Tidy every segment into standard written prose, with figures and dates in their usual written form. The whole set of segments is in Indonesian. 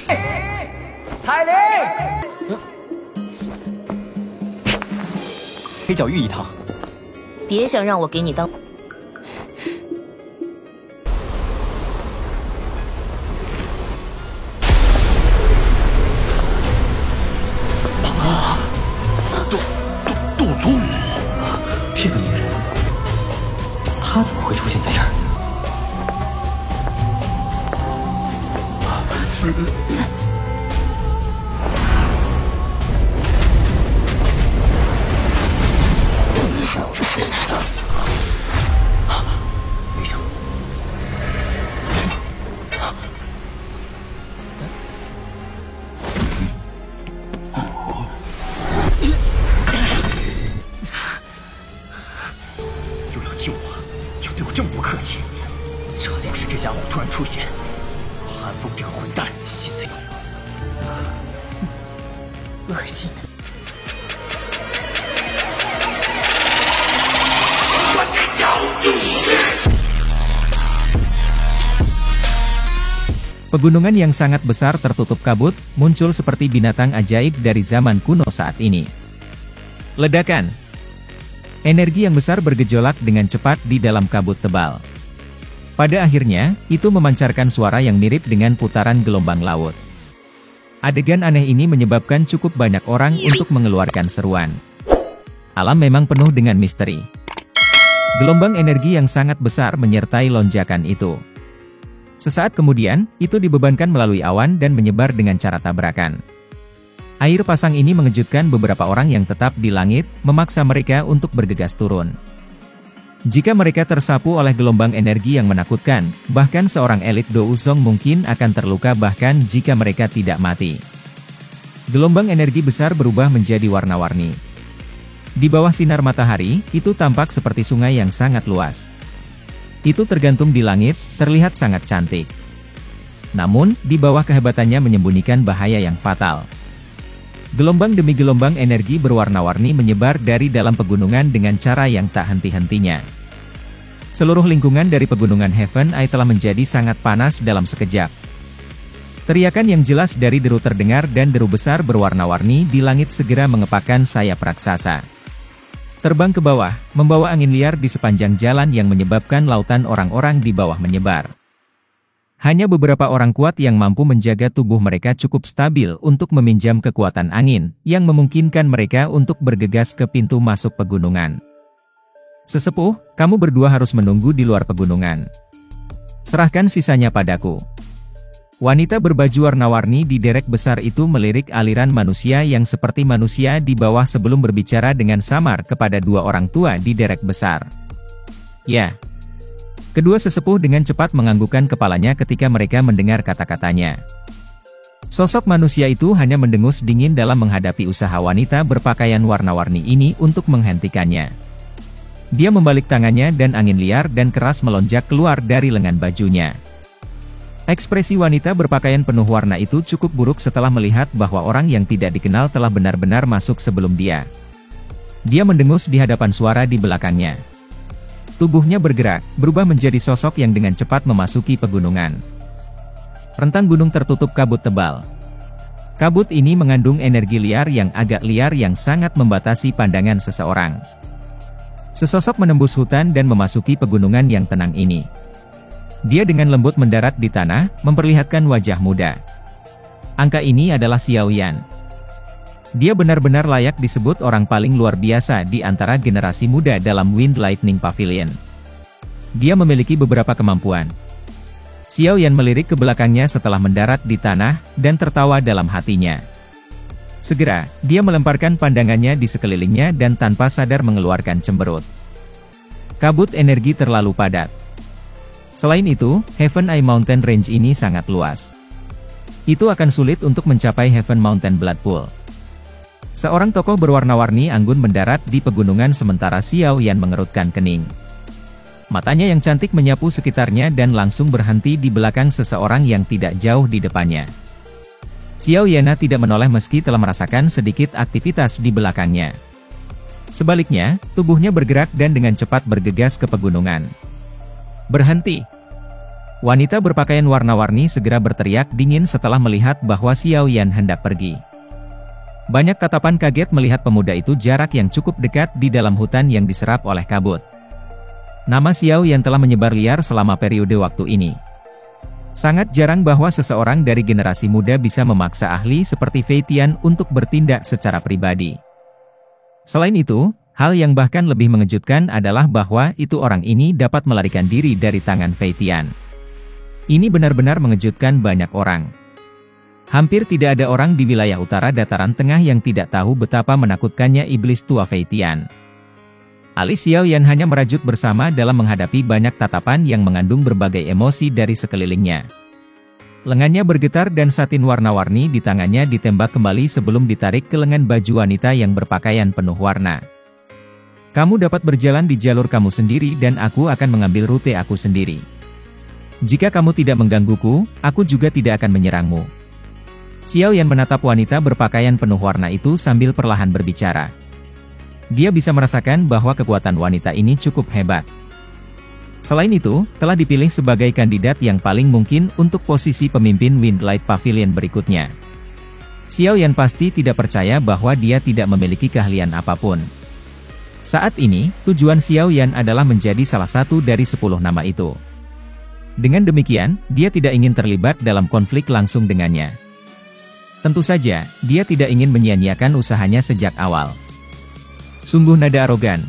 彩铃，黑角玉一趟。别想让我给你当。杜宗，这个女人，她怎么会出现在这儿？没想，又要救我，又对我这么不客气，这要是这家伙突然出现，韩风这个混蛋现在恶心的。 Pegunungan yang sangat besar tertutup kabut, muncul seperti binatang ajaib dari zaman kuno saat ini. Ledakan. Energi yang besar bergejolak dengan cepat di dalam kabut tebal. Pada akhirnya, itu memancarkan suara yang mirip dengan putaran gelombang laut. Adegan aneh ini menyebabkan cukup banyak orang untuk mengeluarkan seruan. Alam memang penuh dengan misteri. Gelombang energi yang sangat besar menyertai lonjakan itu. Sesaat kemudian, itu dibebankan melalui awan dan menyebar dengan cara tabrakan. Air pasang ini mengejutkan beberapa orang yang tetap di langit, memaksa mereka untuk bergegas turun. Jika mereka tersapu oleh gelombang energi yang menakutkan, bahkan seorang elit Douzong mungkin akan terluka bahkan jika mereka tidak mati. Gelombang energi besar berubah menjadi warna-warni. Di bawah sinar matahari, itu tampak seperti sungai yang sangat luas. Itu tergantung di langit, terlihat sangat cantik. Namun, di bawah kehebatannya menyembunyikan bahaya yang fatal. Gelombang demi gelombang energi berwarna-warni menyebar dari dalam pegunungan dengan cara yang tak henti-hentinya. Seluruh lingkungan dari pegunungan Heaven Eye telah menjadi sangat panas dalam sekejap. Teriakan yang jelas dari deru terdengar dan deru besar berwarna-warni di langit segera mengepakkan sayap raksasa. Terbang ke bawah, membawa angin liar di sepanjang jalan yang menyebabkan lautan orang-orang di bawah menyebar. Hanya beberapa orang kuat yang mampu menjaga tubuh mereka cukup stabil untuk meminjam kekuatan angin, yang memungkinkan mereka untuk bergegas ke pintu masuk pegunungan. Sesepuh, kamu berdua harus menunggu di luar pegunungan. Serahkan sisanya padaku. Wanita berbaju warna-warni di derek besar itu melirik aliran manusia yang seperti manusia di bawah sebelum berbicara dengan samar kepada dua orang tua di derek besar. Ya. Kedua sesepuh dengan cepat menganggukkan kepalanya ketika mereka mendengar kata-katanya. Sosok manusia itu hanya mendengus dingin dalam menghadapi usaha wanita berpakaian warna-warni ini untuk menghentikannya. Dia membalik tangannya dan angin liar dan keras melonjak keluar dari lengan bajunya. Ekspresi wanita berpakaian penuh warna itu cukup buruk setelah melihat bahwa orang yang tidak dikenal telah benar-benar masuk sebelum dia. Dia mendengus di hadapan suara di belakangnya. Tubuhnya bergerak, berubah menjadi sosok yang dengan cepat memasuki pegunungan. Rentang gunung tertutup kabut tebal. Kabut ini mengandung energi liar yang agak liar yang sangat membatasi pandangan seseorang. Sesosok menembus hutan dan memasuki pegunungan yang tenang ini. Dia dengan lembut mendarat di tanah, memperlihatkan wajah muda. Angka ini adalah Xiao Yan. Dia benar-benar layak disebut orang paling luar biasa di antara generasi muda dalam Wind Lightning Pavilion. Dia memiliki beberapa kemampuan. Xiao Yan melirik ke belakangnya setelah mendarat di tanah, dan tertawa dalam hatinya. Segera, dia melemparkan pandangannya di sekelilingnya dan tanpa sadar mengeluarkan cemberut. Kabut energi terlalu padat. Selain itu, Heaven Eye Mountain Range ini sangat luas. Itu akan sulit untuk mencapai Heaven Mountain Blood Pool. Seorang tokoh berwarna-warni anggun mendarat di pegunungan sementara Xiao Yan mengerutkan kening. Matanya yang cantik menyapu sekitarnya dan langsung berhenti di belakang seseorang yang tidak jauh di depannya. Xiao Yana tidak menoleh meski telah merasakan sedikit aktivitas di belakangnya. Sebaliknya, tubuhnya bergerak dan dengan cepat bergegas ke pegunungan. Berhenti! Wanita berpakaian warna-warni segera berteriak dingin setelah melihat bahwa Xiao Yan hendak pergi. Banyak tatapan kaget melihat pemuda itu jarak yang cukup dekat di dalam hutan yang diserap oleh kabut. Nama Xiao Yan telah menyebar liar selama periode waktu ini. Sangat jarang bahwa seseorang dari generasi muda bisa memaksa ahli seperti Fei Tian untuk bertindak secara pribadi. Selain itu, hal yang bahkan lebih mengejutkan adalah bahwa itu orang ini dapat melarikan diri dari tangan Fei Tian. Ini benar-benar mengejutkan banyak orang. Hampir tidak ada orang di wilayah utara dataran tengah yang tidak tahu betapa menakutkannya iblis tua Fei Tian. Alis Xiao Yan hanya merajut bersama dalam menghadapi banyak tatapan yang mengandung berbagai emosi dari sekelilingnya. Lengannya bergetar dan satin warna-warni di tangannya ditembak kembali sebelum ditarik ke lengan baju wanita yang berpakaian penuh warna. Kamu dapat berjalan di jalur kamu sendiri dan aku akan mengambil rute aku sendiri. Jika kamu tidak menggangguku, aku juga tidak akan menyerangmu. Xiao Yan menatap wanita berpakaian penuh warna itu sambil perlahan berbicara. Dia bisa merasakan bahwa kekuatan wanita ini cukup hebat. Selain itu, telah dipilih sebagai kandidat yang paling mungkin untuk posisi pemimpin Windlight Pavilion berikutnya. Xiao Yan pasti tidak percaya bahwa dia tidak memiliki keahlian apapun. Saat ini, tujuan Xiao Yan adalah menjadi salah satu dari 10 nama itu. Dengan demikian, dia tidak ingin terlibat dalam konflik langsung dengannya. Tentu saja, dia tidak ingin menyia-nyiakan usahanya sejak awal. Sungguh nada arogan.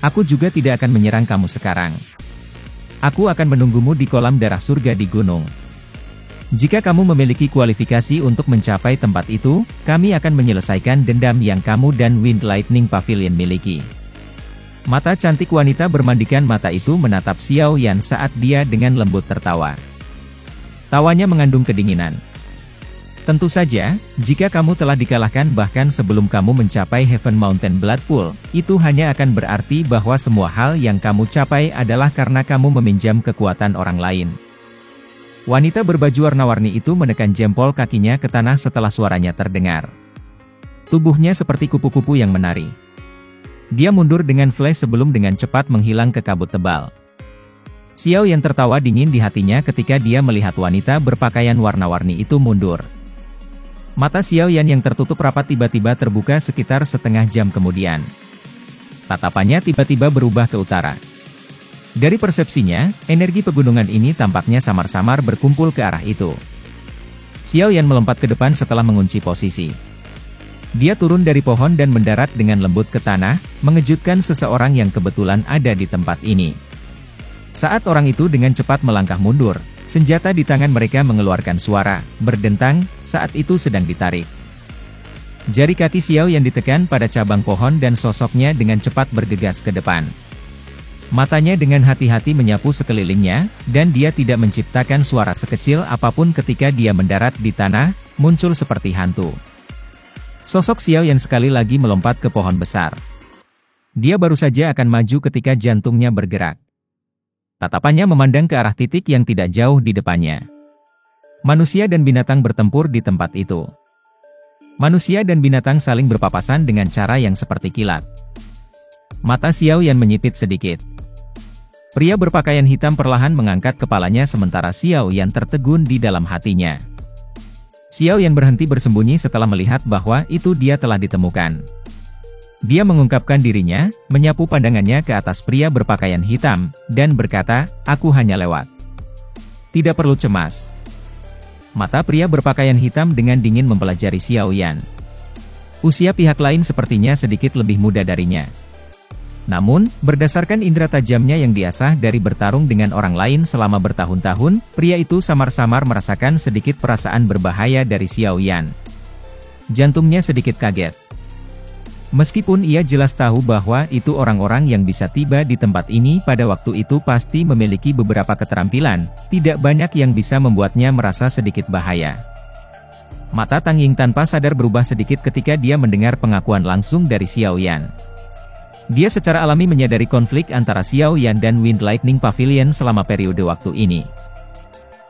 Aku juga tidak akan menyerang kamu sekarang. Aku akan menunggumu di kolam darah surga di gunung. Jika kamu memiliki kualifikasi untuk mencapai tempat itu, kami akan menyelesaikan dendam yang kamu dan Wind Lightning Pavilion miliki. Mata cantik wanita bermandikan mata itu menatap Xiao Yan saat dia dengan lembut tertawa. Tawanya mengandung kedinginan. Tentu saja, jika kamu telah dikalahkan bahkan sebelum kamu mencapai Heaven Mountain Blood Pool, itu hanya akan berarti bahwa semua hal yang kamu capai adalah karena kamu meminjam kekuatan orang lain. Wanita berbaju warna-warni itu menekan jempol kakinya ke tanah setelah suaranya terdengar. Tubuhnya seperti kupu-kupu yang menari. Dia mundur dengan flash sebelum dengan cepat menghilang ke kabut tebal. Xiao Yan tertawa dingin di hatinya ketika dia melihat wanita berpakaian warna-warni itu mundur. Mata Xiao Yan yang tertutup rapat tiba-tiba terbuka sekitar setengah jam kemudian. Tatapannya tiba-tiba berubah ke utara. Dari persepsinya, energi pegunungan ini tampaknya samar-samar berkumpul ke arah itu. Xiao Yan melompat ke depan setelah mengunci posisi. Dia turun dari pohon dan mendarat dengan lembut ke tanah, mengejutkan seseorang yang kebetulan ada di tempat ini. Saat orang itu dengan cepat melangkah mundur, senjata di tangan mereka mengeluarkan suara, berdentang, saat itu sedang ditarik. Jari kaki Xiao yang ditekan pada cabang pohon dan sosoknya dengan cepat bergegas ke depan. Matanya dengan hati-hati menyapu sekelilingnya, dan dia tidak menciptakan suara sekecil apapun ketika dia mendarat di tanah, muncul seperti hantu. Sosok Xiao yang sekali lagi melompat ke pohon besar. Dia baru saja akan maju ketika jantungnya bergerak. Tatapannya memandang ke arah titik yang tidak jauh di depannya. Manusia dan binatang bertempur di tempat itu. Manusia dan binatang saling berpapasan dengan cara yang seperti kilat. Mata Xiao Yan menyipit sedikit. Pria berpakaian hitam perlahan mengangkat kepalanya sementara Xiao Yan tertegun di dalam hatinya. Xiao Yan berhenti bersembunyi setelah melihat bahwa itu dia telah ditemukan. Dia mengungkapkan dirinya, menyapu pandangannya ke atas pria berpakaian hitam, dan berkata, "Aku hanya lewat. Tidak perlu cemas." Mata pria berpakaian hitam dengan dingin mempelajari Xiao Yan. Usia pihak lain sepertinya sedikit lebih muda darinya. Namun, berdasarkan indera tajamnya yang diasah dari bertarung dengan orang lain selama bertahun-tahun, pria itu samar-samar merasakan sedikit perasaan berbahaya dari Xiao Yan. Jantungnya sedikit kaget. Meskipun ia jelas tahu bahwa itu orang-orang yang bisa tiba di tempat ini pada waktu itu pasti memiliki beberapa keterampilan, tidak banyak yang bisa membuatnya merasa sedikit bahaya. Mata Tang Ying tanpa sadar berubah sedikit ketika dia mendengar pengakuan langsung dari Xiao Yan. Dia secara alami menyadari konflik antara Xiao Yan dan Wind Lightning Pavilion selama periode waktu ini.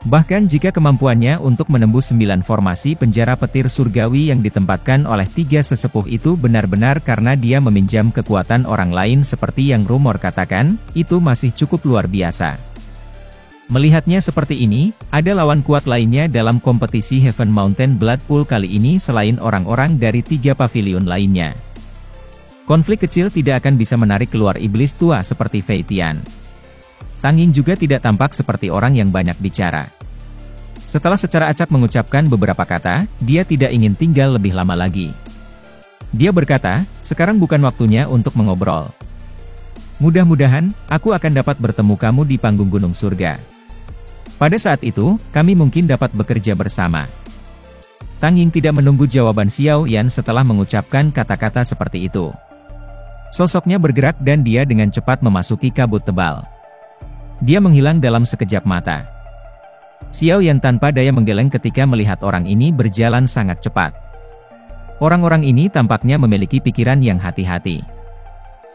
Bahkan jika kemampuannya untuk menembus 9 formasi penjara petir surgawi yang ditempatkan oleh 3 sesepuh itu benar-benar karena dia meminjam kekuatan orang lain seperti yang rumor katakan, itu masih cukup luar biasa. Melihatnya seperti ini, ada lawan kuat lainnya dalam kompetisi Heaven Mountain Blood Pool kali ini selain orang-orang dari 3 pavilion lainnya. Konflik kecil tidak akan bisa menarik keluar iblis tua seperti Fei Tian. Tang Ying juga tidak tampak seperti orang yang banyak bicara. Setelah secara acak mengucapkan beberapa kata, dia tidak ingin tinggal lebih lama lagi. Dia berkata, sekarang bukan waktunya untuk mengobrol. Mudah-mudahan, aku akan dapat bertemu kamu di panggung Gunung Surga. Pada saat itu, kami mungkin dapat bekerja bersama. Tang Ying tidak menunggu jawaban Xiao Yan setelah mengucapkan kata-kata seperti itu. Sosoknya bergerak dan dia dengan cepat memasuki kabut tebal. Dia menghilang dalam sekejap mata. Xiao Yan tanpa daya menggeleng ketika melihat orang ini berjalan sangat cepat. Orang-orang ini tampaknya memiliki pikiran yang hati-hati.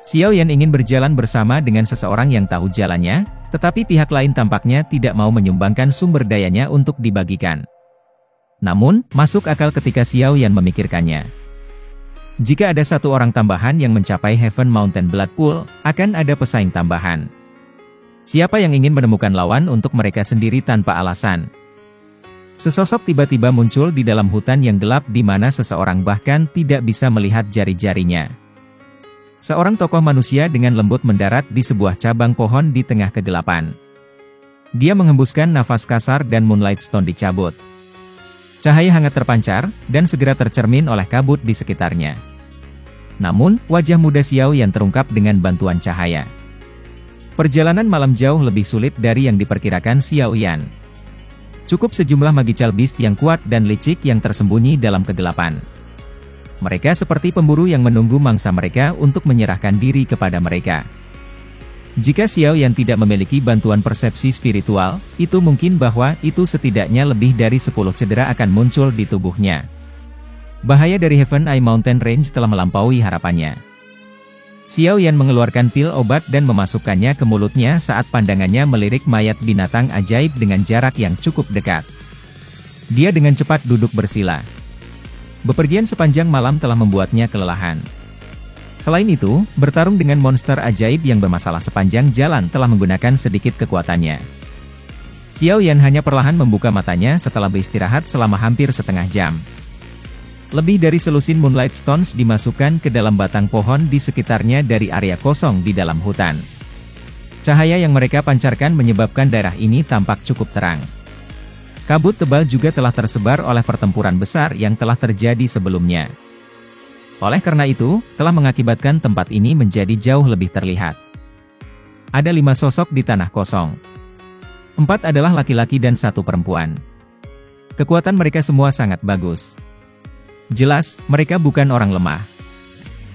Xiao Yan ingin berjalan bersama dengan seseorang yang tahu jalannya, tetapi pihak lain tampaknya tidak mau menyumbangkan sumber dayanya untuk dibagikan. Namun, masuk akal ketika Xiao Yan memikirkannya. Jika ada satu orang tambahan yang mencapai Heaven Mountain Blood Pool, akan ada pesaing tambahan. Siapa yang ingin menemukan lawan untuk mereka sendiri tanpa alasan? Sesosok tiba-tiba muncul di dalam hutan yang gelap di mana seseorang bahkan tidak bisa melihat jari-jarinya. Seorang tokoh manusia dengan lembut mendarat di sebuah cabang pohon di tengah kegelapan. Dia menghembuskan nafas kasar dan Moonlight Stone dicabut. Cahaya hangat terpancar, dan segera tercermin oleh kabut di sekitarnya. Namun, wajah muda Xiao Yan terungkap dengan bantuan cahaya. Perjalanan malam jauh lebih sulit dari yang diperkirakan Xiao Yan. Cukup sejumlah magical beast yang kuat dan licik yang tersembunyi dalam kegelapan. Mereka seperti pemburu yang menunggu mangsa mereka untuk menyerahkan diri kepada mereka. Jika Xiao Yan tidak memiliki bantuan persepsi spiritual, itu mungkin bahwa itu setidaknya lebih dari 10 cedera akan muncul di tubuhnya. Bahaya dari Heaven Eye Mountain Range telah melampaui harapannya. Xiao Yan mengeluarkan pil obat dan memasukkannya ke mulutnya saat pandangannya melirik mayat binatang ajaib dengan jarak yang cukup dekat. Dia dengan cepat duduk bersila. Bepergian sepanjang malam telah membuatnya kelelahan. Selain itu, bertarung dengan monster ajaib yang bermasalah sepanjang jalan telah menggunakan sedikit kekuatannya. Xiao Yan hanya perlahan membuka matanya setelah beristirahat selama hampir setengah jam. Lebih dari selusin Moonlight Stones dimasukkan ke dalam batang pohon di sekitarnya dari area kosong di dalam hutan. Cahaya yang mereka pancarkan menyebabkan daerah ini tampak cukup terang. Kabut tebal juga telah tersebar oleh pertempuran besar yang telah terjadi sebelumnya. Oleh karena itu, telah mengakibatkan tempat ini menjadi jauh lebih terlihat. Ada 5 sosok di tanah kosong. 4 adalah laki-laki dan 1 perempuan. Kekuatan mereka semua sangat bagus. Jelas, mereka bukan orang lemah.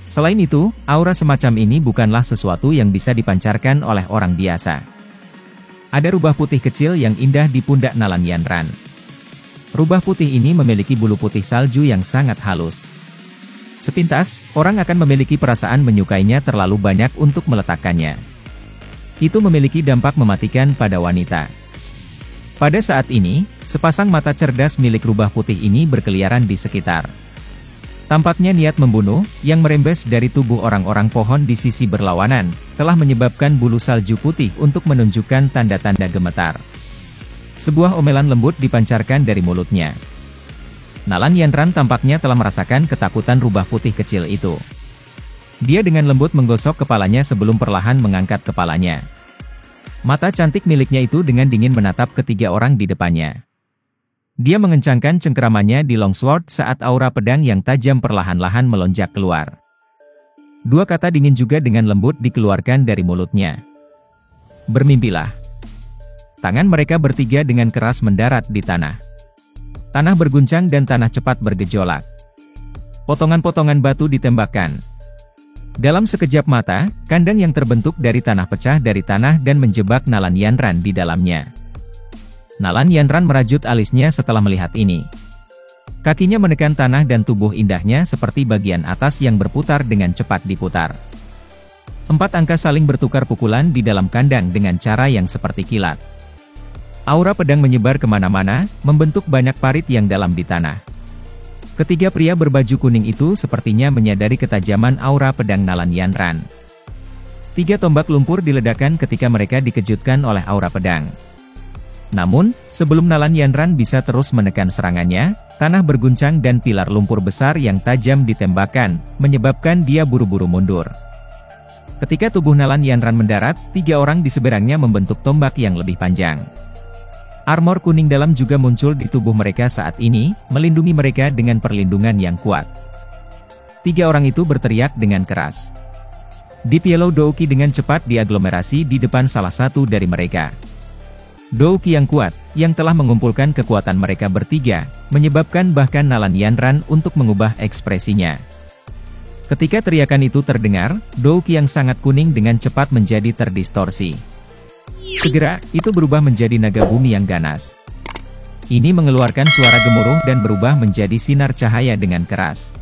Selain itu, aura semacam ini bukanlah sesuatu yang bisa dipancarkan oleh orang biasa. Ada rubah putih kecil yang indah di pundak Nalan Yanran. Rubah putih ini memiliki bulu putih salju yang sangat halus. Sepintas, orang akan memiliki perasaan menyukainya terlalu banyak untuk meletakkannya. Itu memiliki dampak mematikan pada wanita. Pada saat ini, sepasang mata cerdas milik rubah putih ini berkeliaran di sekitar. Tampaknya niat membunuh, yang merembes dari tubuh orang-orang pohon di sisi berlawanan, telah menyebabkan bulu salju putih untuk menunjukkan tanda-tanda gemetar. Sebuah omelan lembut dipancarkan dari mulutnya. Nalan Yanran tampaknya telah merasakan ketakutan rubah putih kecil itu. Dia dengan lembut menggosok kepalanya sebelum perlahan mengangkat kepalanya. Mata cantik miliknya itu dengan dingin menatap ketiga orang di depannya. Dia mengencangkan cengkeramannya di longsword saat aura pedang yang tajam perlahan-lahan melonjak keluar. 2 kata dingin juga dengan lembut dikeluarkan dari mulutnya. Bermimpilah. Tangan mereka bertiga dengan keras mendarat di tanah. Tanah berguncang dan tanah cepat bergejolak. Potongan-potongan batu ditembakkan. Dalam sekejap mata, kandang yang terbentuk dari tanah pecah dari tanah dan menjebak Nalan Yanran di dalamnya. Nalan Yanran merajut alisnya setelah melihat ini. Kakinya menekan tanah dan tubuh indahnya seperti bagian atas yang berputar dengan cepat diputar. 4 angka saling bertukar pukulan di dalam kandang dengan cara yang seperti kilat. Aura pedang menyebar kemana-mana, membentuk banyak parit yang dalam di tanah. Ketiga pria berbaju kuning itu sepertinya menyadari ketajaman aura pedang Nalan Yanran. 3 tombak lumpur diledakkan ketika mereka dikejutkan oleh aura pedang. Namun, sebelum Nalan Yanran bisa terus menekan serangannya, tanah berguncang dan pilar lumpur besar yang tajam ditembakkan, menyebabkan dia buru-buru mundur. Ketika tubuh Nalan Yanran mendarat, 3 orang di seberangnya membentuk tombak yang lebih panjang. Armor kuning dalam juga muncul di tubuh mereka saat ini, melindungi mereka dengan perlindungan yang kuat. 3 orang itu berteriak dengan keras. Deep Yellow Douki dengan cepat diaglomerasi di depan salah satu dari mereka. Douki yang kuat, yang telah mengumpulkan kekuatan mereka bertiga, menyebabkan bahkan Nalan Yanran untuk mengubah ekspresinya. Ketika teriakan itu terdengar, Douki yang sangat kuning dengan cepat menjadi terdistorsi. Segera, itu berubah menjadi naga bumi yang ganas. Ini mengeluarkan suara gemuruh dan berubah menjadi sinar cahaya dengan keras.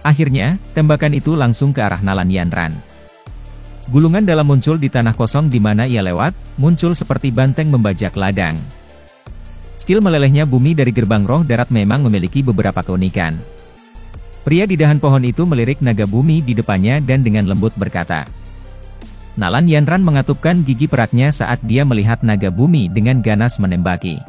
Akhirnya, tembakan itu langsung ke arah Nalan Yanran. Gulungan dalam muncul di tanah kosong di mana ia lewat, muncul seperti banteng membajak ladang. Skill melelehnya bumi dari gerbang roh darat memang memiliki beberapa keunikan. Pria di dahan pohon itu melirik naga bumi di depannya dan dengan lembut berkata. Nalan Yanran mengatupkan gigi peraknya saat dia melihat naga bumi dengan ganas menembaki.